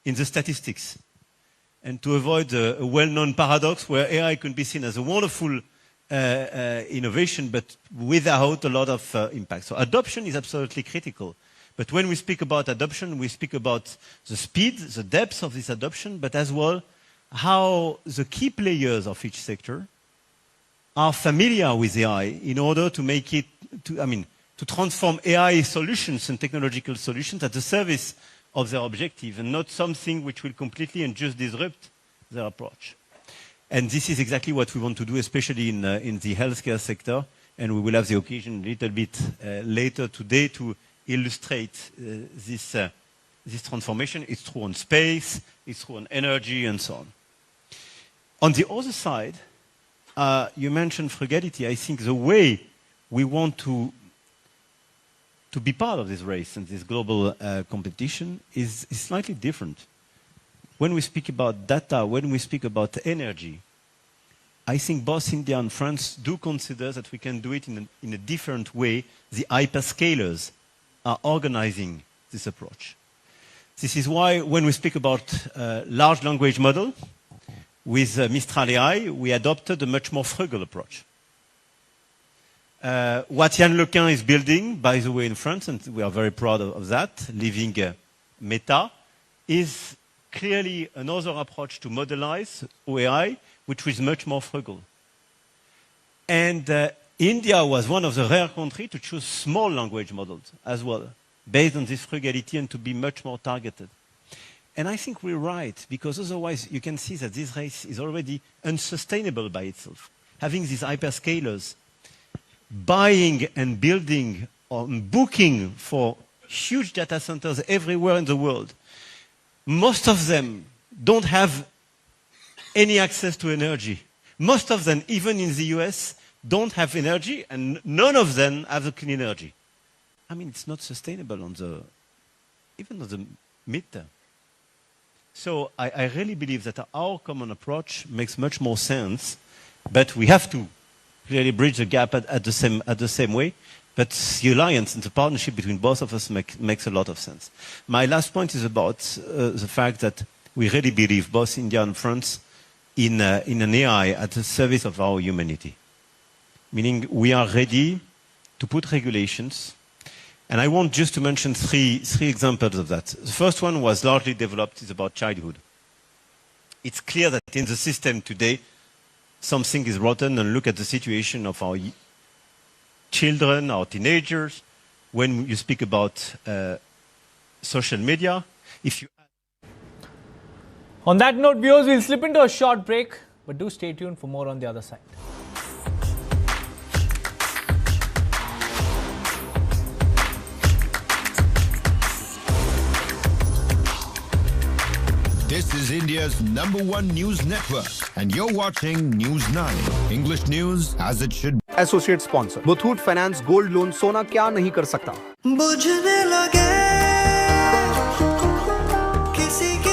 in the statistics, and to avoid a well-known paradox where AI can be seen as a wonderful innovation, but without a lot of impact. So adoption is absolutely critical. But when we speak about adoption, we speak about the speed, the depth of this adoption, but as well how the key players of each sector are familiar with AI in order to make it, to transform AI solutions and technological solutions at the service of their objective and not something which will completely and just disrupt their approach. And this is exactly what we want to do, especially in the healthcare sector. And we will have the occasion a little bit later today to illustrate this transformation. It's true on space, it's true on energy, and so on. On the other side, you mentioned frugality. I think the way we want to be part of this race and this global competition is slightly different. When we speak about data, when we speak about energy, I think both India and France do consider that we can do it in a different way. The hyperscalers are organizing this approach. This is why when we speak about large language model, with Mistral AI, we adopted a much more frugal approach. What Yann Lequin is building, by the way, in France, and we are very proud of that, leaving Meta, is clearly another approach to modelize AI, which is much more frugal. And India was one of the rare countries to choose small language models as well, based on this frugality and to be much more targeted. And I think we're right, because otherwise you can see that this race is already unsustainable by itself. Having these hyperscalers buying and building or booking for huge data centers everywhere in the world, most of them don't have any access to energy. Most of them, even in the US, don't have energy, and none of them have the clean energy. I mean, it's not sustainable even on the midterm. So I really believe that our common approach makes much more sense, but we have to really bridge the gap at the same way. But the alliance and the partnership between both of us makes a lot of sense. My last point is about the fact that we really believe, both India and France, in an AI at the service of our humanity. Meaning we are ready to put regulations. And I want just to mention three examples of that. The first one was largely developed, is about childhood. It's clear that in the system today, something is rotten, and look at the situation of our children, our teenagers. When you speak about social media, if you... On that note, viewers, we'll slip into a short break, but do stay tuned for more on the other side. This is India's #1 news network, and you're watching News9, English news as it should be. Associate sponsor, Muthoot Finance Gold Loan. सोना क्या नहीं कर सकता? बुझने लगे किसी के